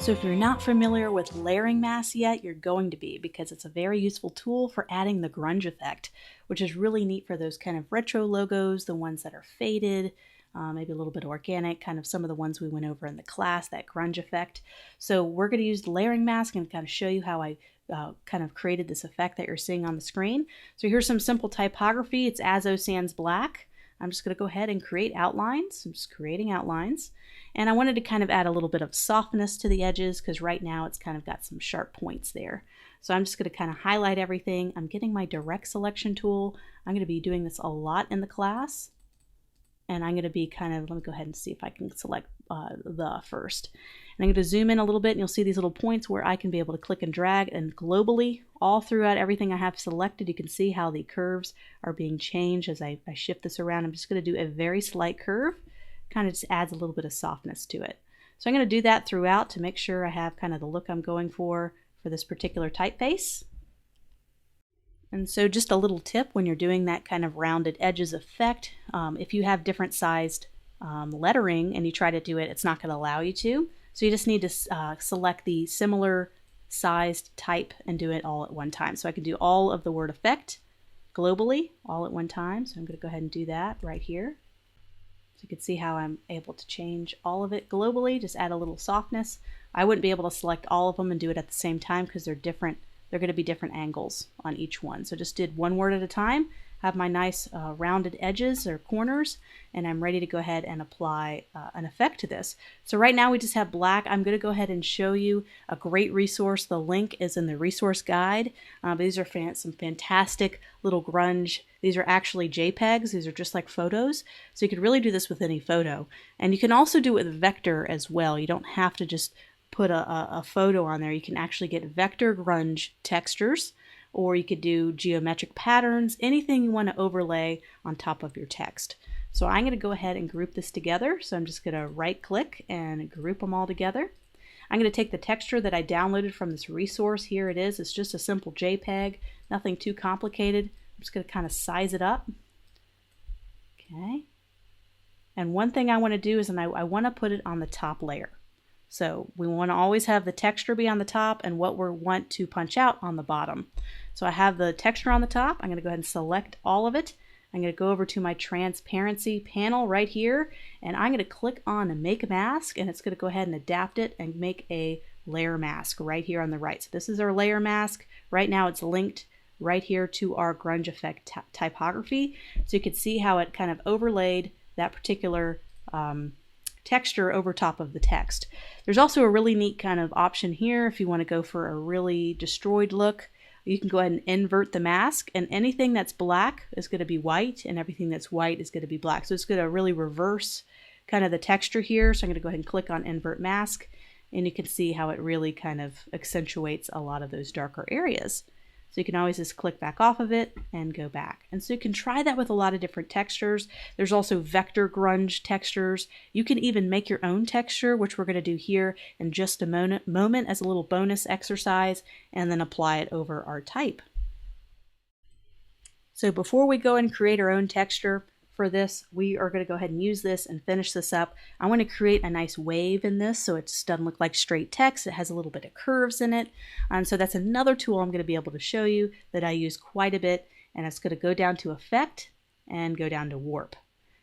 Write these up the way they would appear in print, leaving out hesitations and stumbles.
So if you're not familiar with layering masks yet, you're going to be, because it's a very useful tool for adding the grunge effect, which is really neat for those kind of retro logos, the ones that are faded, maybe a little bit organic, kind of some of the ones we went over in the class, that grunge effect. So we're going to use the layering mask and kind of show you how I kind of created this effect that you're seeing on the screen. So here's some simple typography. It's Azo Sans Black. I'm just going to go ahead and create outlines. I'm just creating outlines. And I wanted to kind of add a little bit of softness to the edges because right now it's kind of got some sharp points there. So I'm just going to kind of highlight everything. I'm getting my direct selection tool. I'm going to be doing this a lot in the class. And I'm going to be kind of, let me go ahead and see if I can select the first. And I'm going to zoom in a little bit and you'll see these little points where I can be able to click and drag, and globally all throughout everything I have selected, you can see how the curves are being changed as I shift this around. I'm just going to do a very slight curve, kind of just adds a little bit of softness to it. So I'm going to do that throughout to make sure I have kind of the look I'm going for this particular typeface. And so just a little tip when you're doing that kind of rounded edges effect, if you have different sized lettering and you try to do it, it's not going to allow you to. So you just need to select the similar sized type and do it all at one time. So I can do all of the word effect globally all at one time. So I'm going to go ahead and do that right here. So you can see how I'm able to change all of it globally, just add a little softness. I wouldn't be able to select all of them and do it at the same time because they're different. They're going to be different angles on each one. So just did one word at a time, have my nice rounded edges or corners, and I'm ready to go ahead and apply an effect to this. So right now we just have black. I'm going to go ahead and show you a great resource. The link is in the resource guide. These are some fantastic little grunge. These are actually JPEGs. These are just like photos. So you could really do this with any photo. And you can also do it with vector as well. You don't have to just put a photo on there. You can actually get vector grunge textures, or you could do geometric patterns, anything you want to overlay on top of your text. So I'm going to go ahead and group this together. So I'm just going to right click and group them all together. I'm going to take the texture that I downloaded from this resource. Here it is. It's just a simple JPEG, nothing too complicated. I'm just going to kind of size it up. Okay. And one thing I want to do is I want to put it on the top layer. So we want to always have the texture be on the top and what we want to punch out on the bottom. So I have the texture on the top. I'm going to go ahead and select all of it. I'm going to go over to my transparency panel right here, and I'm going to click on Make Mask, and it's going to go ahead and adapt it and make a layer mask right here on the right. So this is our layer mask. Right now it's linked right here to our grunge effect typography. So you can see how it kind of overlaid that particular texture over top of the text. There's also a really neat kind of option here if you want to go for a really destroyed look. You can go ahead and invert the mask, and anything that's black is going to be white and everything that's white is going to be black. So it's going to really reverse kind of the texture here. So I'm going to go ahead and click on invert mask, and you can see how it really kind of accentuates a lot of those darker areas. So you can always just click back off of it and go back. And so you can try that with a lot of different textures. There's also vector grunge textures. You can even make your own texture, which we're going to do here in just a moment as a little bonus exercise, and then apply it over our type. So before we go and create our own texture for this, we are going to go ahead and use this and finish this up. I want to create a nice wave in this so it just doesn't look like straight text. It has a little bit of curves in it. So that's another tool I'm going to be able to show you that I use quite a bit, and it's going to go down to Effect and go down to Warp.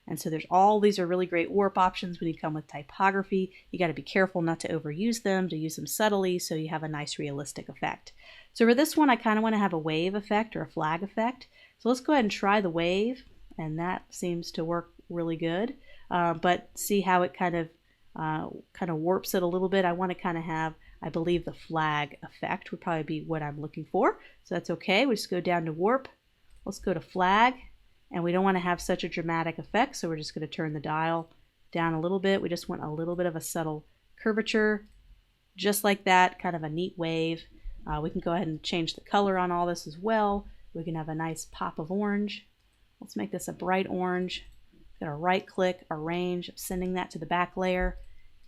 And so these are really great warp options when you come with typography. You got to be careful not to overuse them, to use them subtly so you have a nice realistic effect. So for this one, I kind of want to have a wave effect or a flag effect. So let's go ahead and try the wave. And that seems to work really good. But see how it kind of warps it a little bit. I want to kind of have, I believe, the flag effect would probably be what I'm looking for. So that's okay. We just go down to warp. Let's go to flag. And we don't want to have such a dramatic effect, so we're just going to turn the dial down a little bit. We just want a little bit of a subtle curvature, just like that, kind of a neat wave. We can go ahead and change the color on all this as well. We can have a nice pop of orange. Let's make this a bright orange. Got a right click, arrange, sending that to the back layer.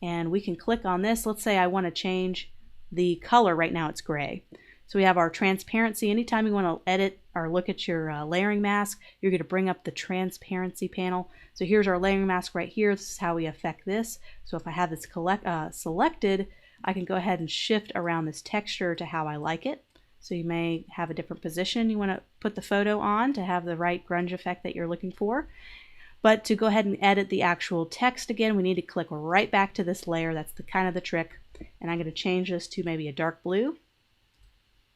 And we can click on this. Let's say I want to change the color. Right now it's gray. So we have our transparency. Anytime you want to edit or look at your layering mask, you're going to bring up the transparency panel. So here's our layering mask right here. This is how we affect this. So if I have this selected, I can go ahead and shift around this texture to how I like it. So you may have a different position you want to put the photo on to have the right grunge effect that you're looking for. But to go ahead and edit the actual text again, we need to click right back to this layer. That's the kind of the trick. And I'm going to change this to maybe a dark blue,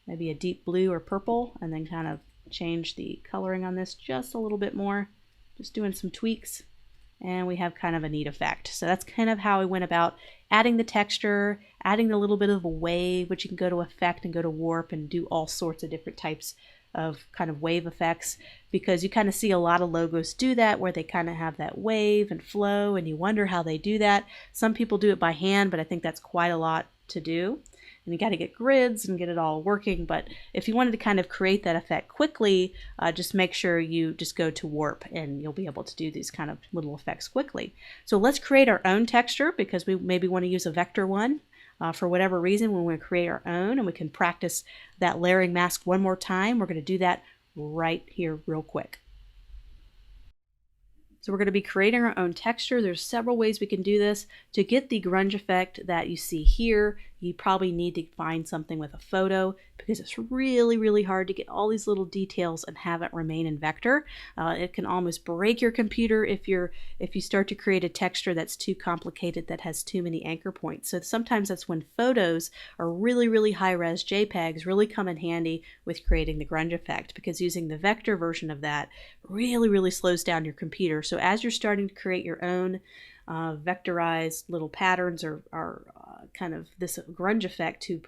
maybe a deep blue or purple, and then kind of change the coloring on this just a little bit more, just doing some tweaks, and we have kind of a neat effect. So that's kind of how I went about adding the texture, adding a little bit of a wave, which you can go to effect and go to warp and do all sorts of different types of kind of wave effects, because you kind of see a lot of logos do that where they kind of have that wave and flow, and you wonder how they do that. Some people do it by hand, but I think that's quite a lot to do. And you got to get grids and get it all working. But if you wanted to kind of create that effect quickly, just make sure you just go to warp and you'll be able to do these kind of little effects quickly. So let's create our own texture, because we maybe want to use a vector one. For whatever reason, we want to create our own, and we can practice that layering mask one more time. We're going to do that right here real quick. So we're going to be creating our own texture. There's several ways we can do this. To get the grunge effect that you see here, you probably need to find something with a photo, because it's really, really hard to get all these little details and have it remain in vector. It can almost break your computer if you start to create a texture that's too complicated, that has too many anchor points. So sometimes that's when photos or really, really high-res JPEGs really come in handy with creating the grunge effect, because using the vector version of that really, really slows down your computer. So as you're starting to create your own vectorized little patterns or kind of this grunge effect to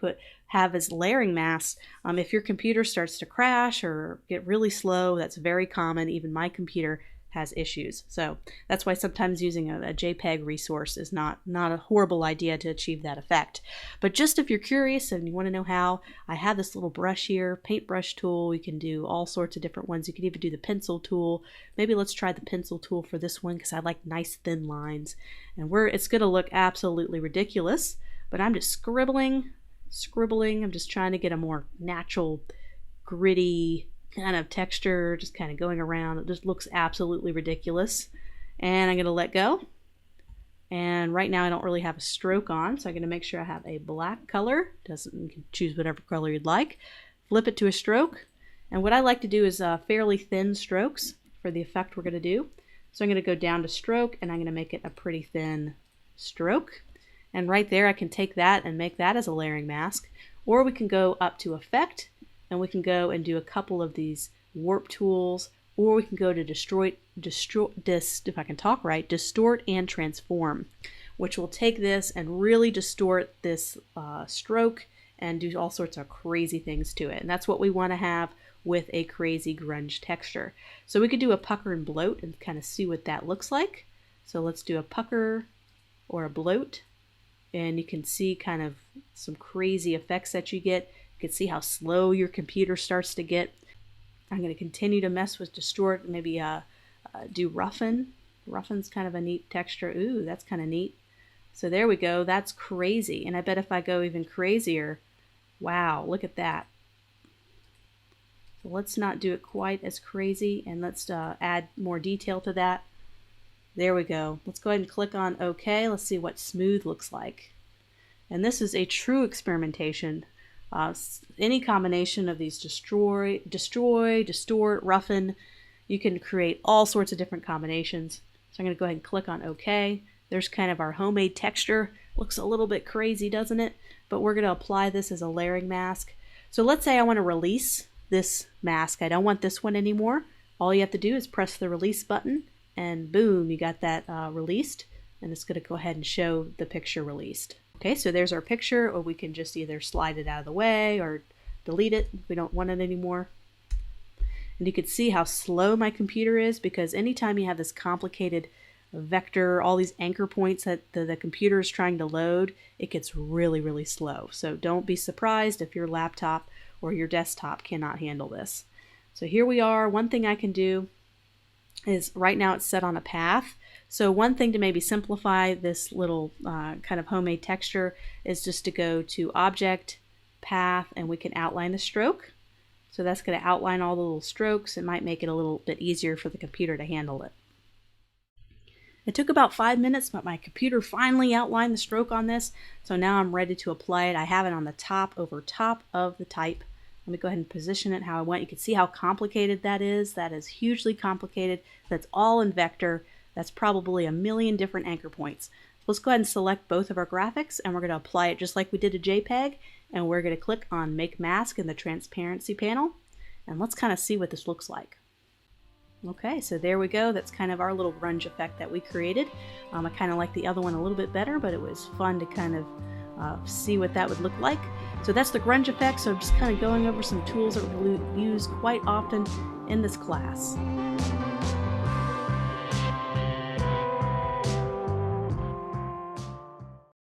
have as layering masks, if your computer starts to crash or get really slow, that's very common. Even my computer has issues. So that's why sometimes using a JPEG resource is not a horrible idea to achieve that effect. But just if you're curious and you want to know how, I have this little brush here, paintbrush tool. You can do all sorts of different ones. You can even do the pencil tool. Maybe let's try the pencil tool for this one, because I like nice thin lines. And it's going to look absolutely ridiculous, but I'm just scribbling. I'm just trying to get a more natural, gritty kind of texture, just kind of going around. It just looks absolutely ridiculous. And I'm going to let go. And right now I don't really have a stroke on, so I'm going to make sure I have a black color. You can choose whatever color you'd like. Flip it to a stroke. And what I like to do is fairly thin strokes for the effect we're going to do. So I'm going to go down to stroke, and I'm going to make it a pretty thin stroke. And right there I can take that and make that as a layering mask. Or we can go up to effect, and we can go and do a couple of these warp tools, or we can go to distort and transform, which will take this and really distort this stroke and do all sorts of crazy things to it. And that's what we want to have with a crazy grunge texture. So we could do a pucker and bloat and kind of see what that looks like. So let's do a pucker or a bloat, and you can see kind of some crazy effects that you get. You can see how slow your computer starts to get. I'm going to continue to mess with distort, maybe do roughen. Roughen's kind of a neat texture. Ooh, that's kind of neat. So there we go. That's crazy. And I bet if I go even crazier, wow, look at that. So let's not do it quite as crazy, and let's add more detail to that. There we go. Let's go ahead and click on OK. Let's see what smooth looks like. And this is a true experimentation. Any combination of these destroy, distort, roughen, you can create all sorts of different combinations. So I'm going to go ahead and click on OK. There's kind of our homemade texture. Looks a little bit crazy, doesn't it? But we're going to apply this as a layering mask. So let's say I want to release this mask. I don't want this one anymore. All you have to do is press the release button, and boom, you got that released. And it's going to go ahead and show the picture released. Okay, so there's our picture, or we can just either slide it out of the way or delete it if we don't want it anymore. And you can see how slow my computer is, because anytime you have this complicated vector, all these anchor points that the computer is trying to load, it gets really, really slow. So don't be surprised if your laptop or your desktop cannot handle this. So here we are. One thing I can do is right now it's set on a path. So one thing to maybe simplify this little kind of homemade texture is just to go to Object, Path, and we can outline the stroke. So that's going to outline all the little strokes. It might make it a little bit easier for the computer to handle it. It took about 5 minutes, but my computer finally outlined the stroke on this, so now I'm ready to apply it. I have it on the top over top of the type. Let me go ahead and position it how I want. You can see how complicated that is. That is hugely complicated. That's all in vector. That's probably a million different anchor points. Let's go ahead and select both of our graphics, and we're going to apply it just like we did a JPEG, and we're going to click on Make Mask in the Transparency panel, and let's kind of see what this looks like. Okay, so there we go. That's kind of our little grunge effect that we created. I kind of like the other one a little bit better, but it was fun to kind of see what that would look like. So that's the grunge effect, so just kind of going over some tools that we use quite often in this class.